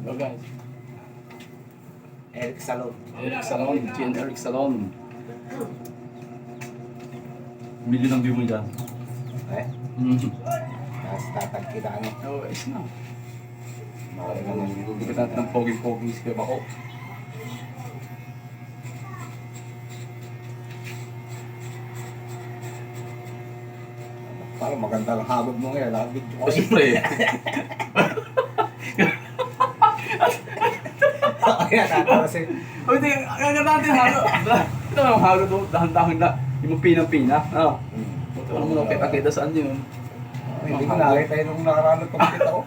Hello guys. Eric Salon. Eric Salon. Gian Eric Salon. Million ang view mo dyan. Eh? Tapos tatagkita ka niya. Oh, ayos na. Okay naman. Hindi ka natin ng pogi-pogi si Kuya Bako. Parang maganda ang habog mo ngayon. Nakabidyo ko. O siyempre. Kaya tatawa si... O hindi, kaganda natin halo. Ito ang halo doon. Dahan-dahan na. Yung pina-pina. Ano? Ito mo lang kita-kita saan yun. Hindi ko nakita yun nung nakaraan ng pagkita ko.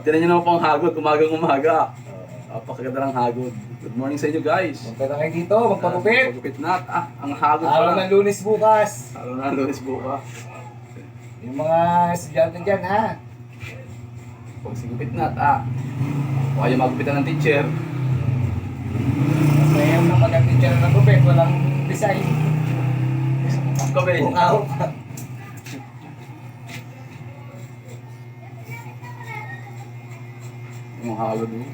Tinan nyo naman pang hagod. Umagang-umaga. Napakaganda ng hagod. Good morning sa inyo guys. Punta na kayo dito, magpagupit. Magpagupit na. Ang hagod Araw pala. ng Lunes bukas. Araw na Lunes bukas. Yung mga estudyante dyan ha. Pag sigupit na. O ayaw magupitan ng teacher. Mas ngayon na pag-teacher ng gupit, walang design. Kami. Bukaw. Yung hagod mo.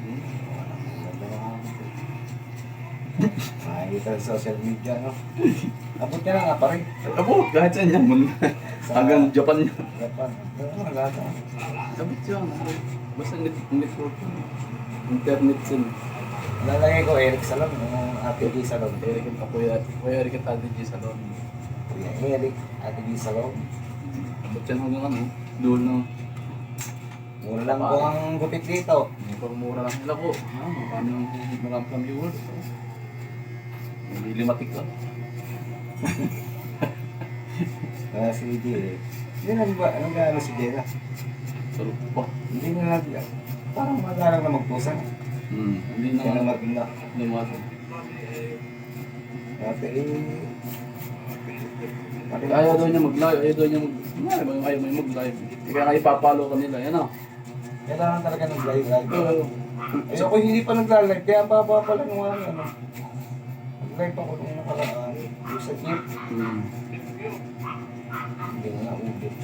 Makikita sa social media, no? Abot ka na nga pa rin. Abo, kahit saan yan. Hanggang Japan yan. Japan. Ano lahat ah. Sabit yan. Basta network. Internet sin. Lalagay ko Eric Salon, yung Ate G Salon. Eric at Kuya Eric at Ate G Salon. Kuya Eric, Ate G Salon. Abot yan hanggang ano. Doon na. Mura lang po ang gupit dito. Hindi pa mura lang nila ko. Marami kang viewers. Hindi limatik lang. Si J. Hindi na ba? Anong gano'n si J na? Sarap pa. Hindi na lang. Parang magalang na magpusan. Hindi na Hindi na nga maganda. lumato. Ate Ayaw daw niya mag-live. Ayaw daw niya ayaw mo yung mag-live. Kaya kayo papalo ka nila. Yan o. kailangan talaga ng live. Eh ako hindi pa nagla-live. Kaya pala nung ano. Nag-live ako nung nakaraan. Yung sa jeep. Hindi na naubit.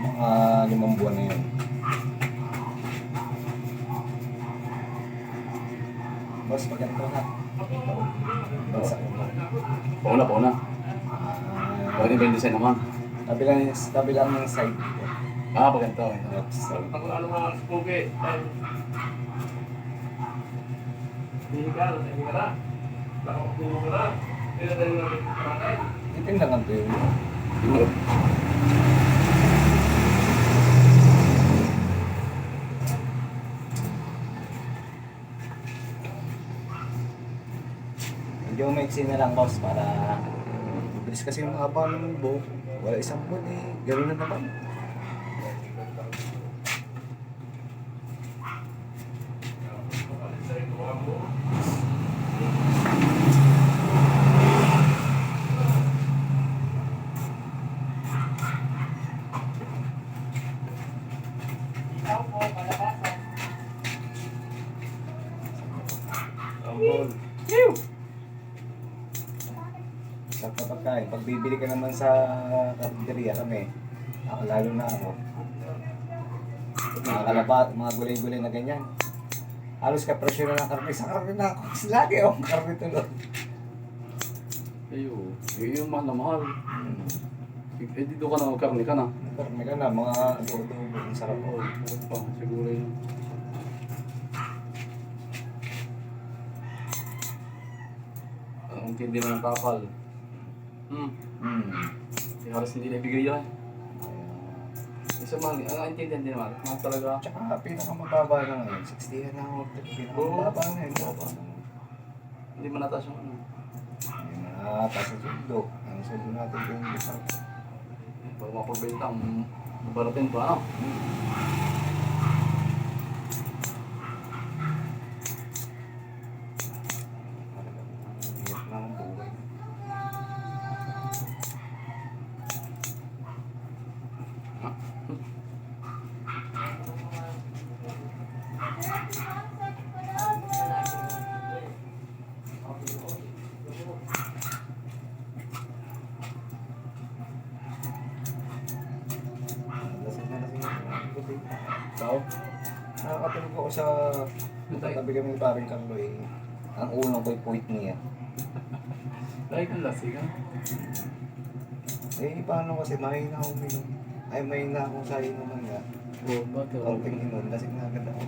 Mga 5 buwan na yun. Boss, maganda na. Basa ko ba? Pauna. Pwede ba yung design naman? Kabilang yung side. Pagkanto. Left side. Ano nga, Pogi? Hindi ka na. Nakakuha ka na. Itindangan ko yun. Medyo maiksi na lang boss para mabilis kasi yung haba ng buhok. Wala isang buwan eh. Gano'n na naman. Sa pagkain, pag bibili ka naman sa karinderya kami, ako lalo na ako. Mga kalabat, mga gulay-gulay na ganyan. Halos kapresyo na ng karne. Sa karne na ako. Kasi lagi akong karne tulog. Ayun. Yung mahal na mahal. Eh, dito ka na, karne ka na. Karne ka na, mga adobo. Ang sarap po. Siguro yun. Ang tindi na ng kapal. Halos hindi na ibigay yan. Isa man, ang intindihan din naman. Mga talaga. Tsaka pinakamababa na ngayon. 60 na ako. Pinakamababa na yun. Hindi man nataas yung ano. Hindi na taas ang sundo. Ang sundo natin ko yung lupa. Para mapagbenta, mabarating pa ano. Hirap na ang buhay. ako. Nakakatulog ako sa tabi kami ni paring Carlo eh. Ang unang ko'y point niya. Lagi kang lasing ha? Eh, paano kasi mahina ako uminom. Ay, mahina ako sa inuman nga. Oo, ba ito? Kaunting inom, lasing na agad ako.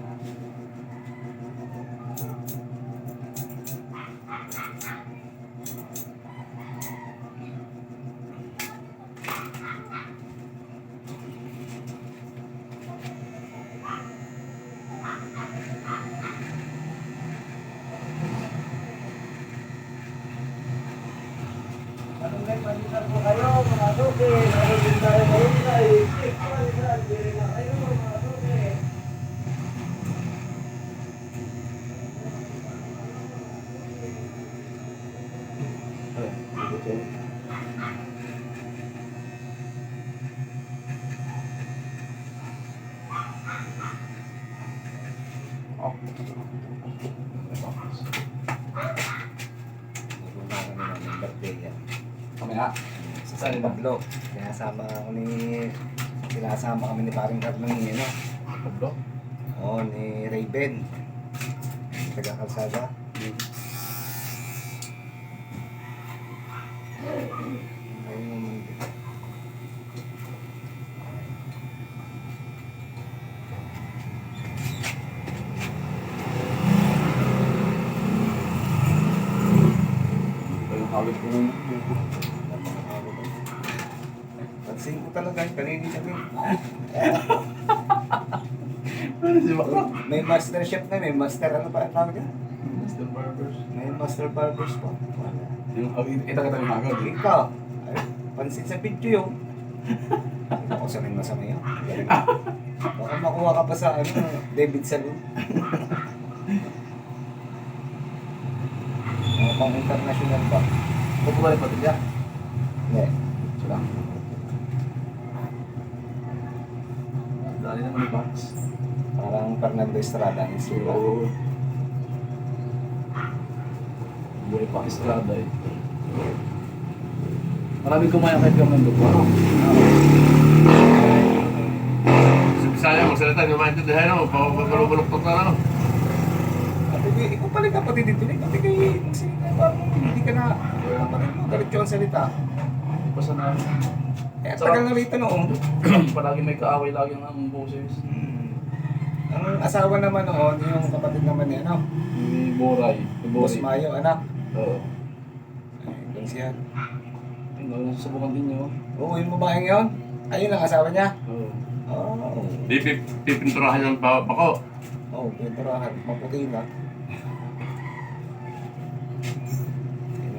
Anong may manisan po kayo, mga doke? Meron din tayo ngayon na i-click po manisan. Bili na kayo, mga doke. Nagpunta kami ng birthday yan. Mamaya. Sa San Pablo. Sinasama kami ni paring Carlo ni ano. Pablo? Oo, ni Raven. Taga Kalsada. Ayun naman din. Ito yung hawit ko ng buko. Pansin ko talaga, kanini kami. Ano si Bakla? May master chef na, may master ano pa ang tawag yan? Mr. Barbers. May master barbers pa. Yung hawit, kita-kita yung hagod. Ikaw, ay, pansin sa video yun. Ako sa may masama yun. Galing. Baka makuha ka pa sa ano, David Salon. Mga pang international pa. Ba't ba rin patilya? Hindi. Ito lang. Dali naman yung box. Parang Fernando Estrada ang isura. Oo. Buhay pa Estrada eh. Maraming kumaya kahit kang nandun. Ano? Bisaya magsalita, hindi mo maintindihan mo. Pagkalubulok-tok na ano. Ate, ikaw pala yung kapatid dito eh. Ate, kayo magsalita. Parang hindi ka na kapatid mo. Diretso ang salita. Basta na. Eh, tagal na rito noon. Palagi may kaaway lagi ng boses. Ang asawa naman noon, yung kapatid naman niya, ano? Ni Boray. Ni Boss Boray. Mayo, anak. Oo. Ay, doon siya. Tingnan, nasusubukan din niyo. Oo, yung babaeng yun. Ayun ang asawa niya. Oo. Oo. Di pipinturahan yung bako. Oo, pinturahan. Maputi na.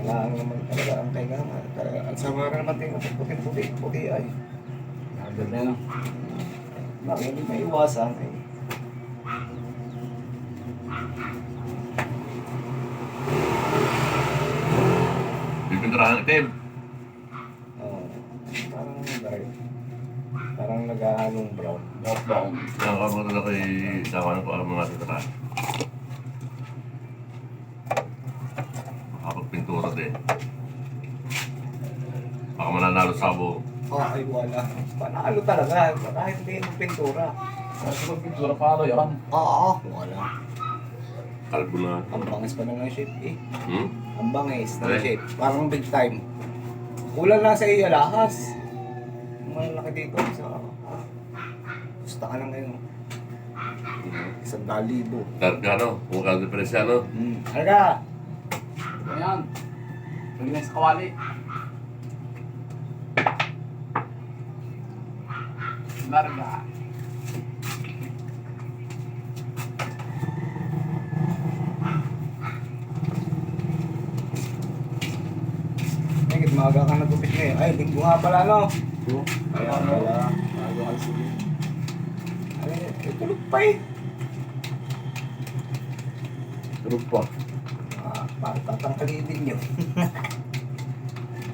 Kailangan naman talaga ang kailangan. Talaga, ang sama na naman tingnan pag puti-puti. Puti ay. Agad na yun. Bakit hindi may iwasan eh. Pipinturahan itim. Oo. Parang nag- parang nag-aanong brown. Lockdown. Nakakapunta na kay sama ng mga titira. Makapagpintura din. Baka mananalo sabo. Ay, wala. Panalo talaga. Kahit hindi mo pintura. Sa pagpintura, paano yan? Oo. Wala. Kalbo na. Ang bangis pa na ng shape eh. Hmm? Ang bangis ng Ay. shape. Parang big time. Kulang lang sa iyo, lahas. Yung malaki dito sa... Gusto ka lang ngayon. 1,000. Targano, kung kang diferensya, no? Halika! Ano yan? Pwede na sa kawali. Larga. Ay, maaga ka nagupit ngayon. Ay, linggo nga pala, no? Oo. Kaya pala. Bago ka sige. Ay, tulog pa eh. Tulog pa. Tatangkalin din nyo.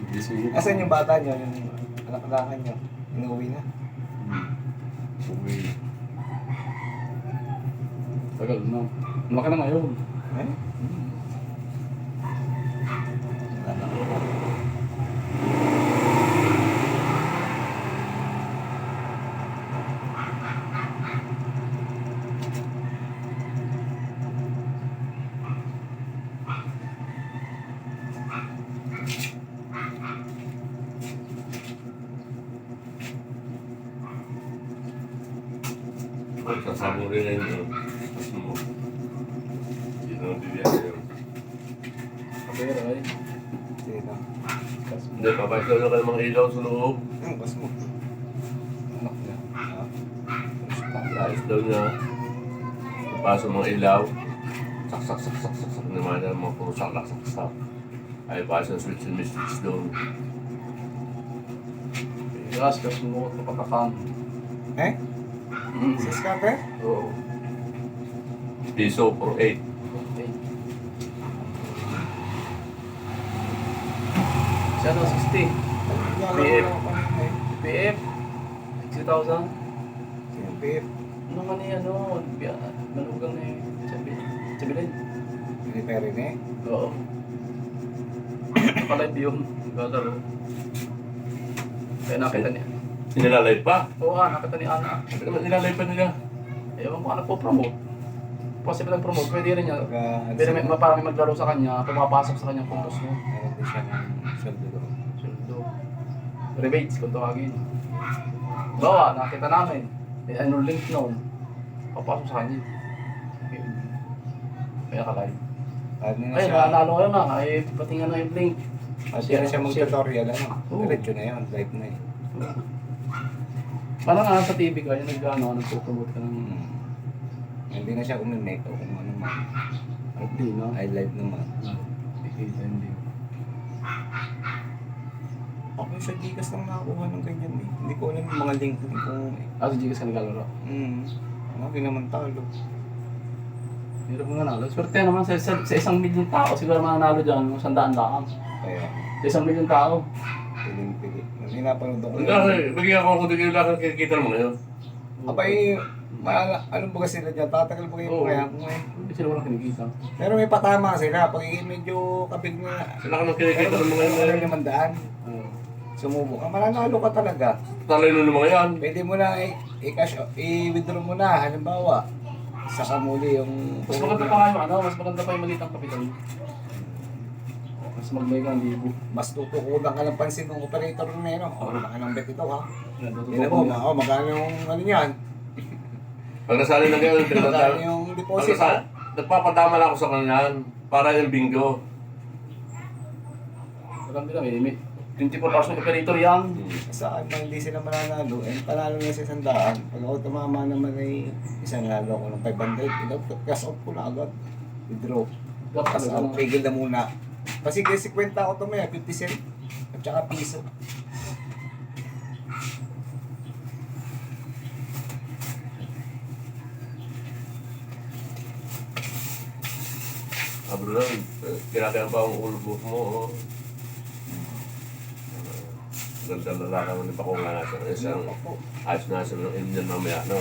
Hindi sige. Asan yung bata nyo? Yung anak-anakan nyo? Inuwi na? Uwi. Tagal na. Malaki na ngayon. Eh? Sasabong rin na yun. Hindi naman bibigyan yun. Kapera eh. Sino? Hindi, papayos daw na kayo mga ilaw sa loob. Ang bas mo. Anak niya. Ayos daw niya. Pasok mga ilaw. Sak naman na mga puro sak. Ay pasok ang switch and switch doon. Gas, kasi mo kapatakan. Eh? Sa scatter? Oo. Piso for 8. Okay. Siya no, 60. PF. PF. 60,000. Sino PF? Ano man eh, ano, malugang na eh. Sabihin. Pinipere na eh. Oo. Nakalive yun. Naglalaro. Kaya nakita niya. Nilalay pa. Oo nakita ni Ana. Sabi naman nilalay pa nila. Ewan ko ano po promote. Possible ang promote, pwede rin niya. Pagka, Pwede may maparami maglaro sa kanya, pumapasok sa kanyang puntos mo. meron din siya ng sweldo doon. Sundo. Rebates kung tawagin. Bawa, nakita namin. Ano link noon. Papasok sa kanya. Kaya ka-live. Ano na Ay, siya? naalala ko yun na. Ay, pati nga na yung link. Hindi na siya mag-tutorial, ano? Oo. Diretso na yun, live na eh. Parang nga sa TV ka, yung nagpo-promote ka ng... Hindi na siya umimake o kung ano man. Hindi, no? Ay live naman. Hindi. Ako sa Gcash lang nakakuha ng ganyan eh. Hindi ko alam yung mga link kung... Ah, sa Gcash ka naglalaro. Ano, naman talo. Hirap mo nanalo. Swerte naman sa 1,000,000 tao. Siguro mananalo dyan, 100 lang. Kaya, Sa 1,000,000 tao. piling-pili. Nung pinapanood ako. Bigyan ako kung di kayo lang kikita mo ngayon. Abay, ano ba kasi sila dyan? Tatagal ba kayo Oo. kaya kung eh. Hindi sila walang kinikita. Pero may patama sila. Pag medyo kabig na. Sila ka nang kinikita ng mga Pero yun. 500. Oo. Sumubo ka. Mananalo ka talaga. Talay nun ng mga yan. Pwede mo na i-cash, i-withdraw mo na. Halimbawa, saka muli yung... Mas maganda pa nga yung ano, mas maganda pa yung maliit ang kapital. Mas magmay ka ng libo. Mas tutukudan ka ng pansin ng operator na yun. Oh, baka nang bet ito ha. Natutuwa Hindi mo, magkano yung ano yan? Pag nasali na kayo, Magkano yung deposit ha? nagpapadama lang ako sa kanyan para yung bingo. Maganda lang eh. 24 hours ng operator yan. Saan man hindi sila mananalo, eh panalo na sa 100. Pag ako tumama naman ay isang nalo ako ng 500. Cash out ko na agad. Withdraw. Cash out, pigil na muna. Kasi 50 ako tumaya, 50 cent. At saka piso. Abro lang, kinakayang pa ang ulo mo. Oh. Ganda lalaki mo ni Pakong nga natin. Isang ayos na sa mga Indian mamaya, no?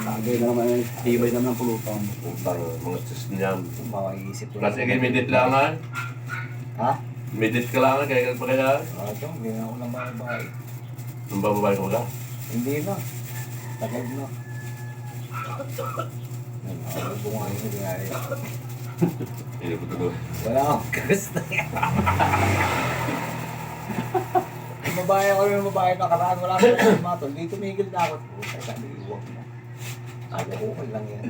Sabi na naman, tibay naman ang pulutan. Utang mga sis niyan. Makaisip ko. Kasi kay medit langan. Ha? Medit ka langan, kaya pa kaya. Ito, hindi na ako ng bahay. Nung bababae ko lang. Hindi na. Tagal na. Ano bunga yun, hindi nga rin. Hindi ko tuloy. Wala akong gusto. Babae ako yung babae nakaraan, wala akong kumatol. Di tumigil na ako. Kaya sabi, huwag na. Kaya ko lang yan.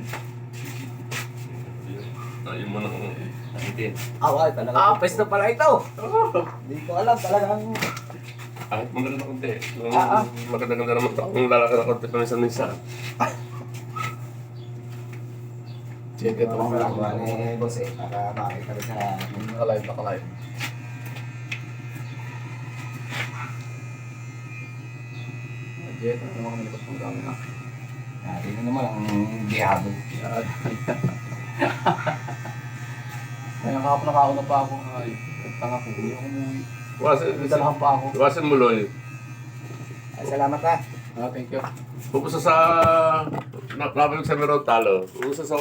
Ayun mo na kung nakitin. Ay, talaga. Pwes na pala ito. Hindi ko alam, talagang... Kahit mo na rin na konti. Ah. Maganda-ganda naman ito. Kung lalaki na konti paminsan-minsan. Check ito mga Wala ni boss eh, para makita rin sa... Naka-live. Jet, ano naman kami likot ng gamit na. Tingnan naman ang diabo. Kaya kahapon nakauna pa ako. Ay, tanga ko. Hindi ako umuwi. Dalahan pa ako. Iwasan mo, Loy. Ay, salamat ha. Thank you. Pupusa sa... Napapalog sa Meron Talo. Pupusa sa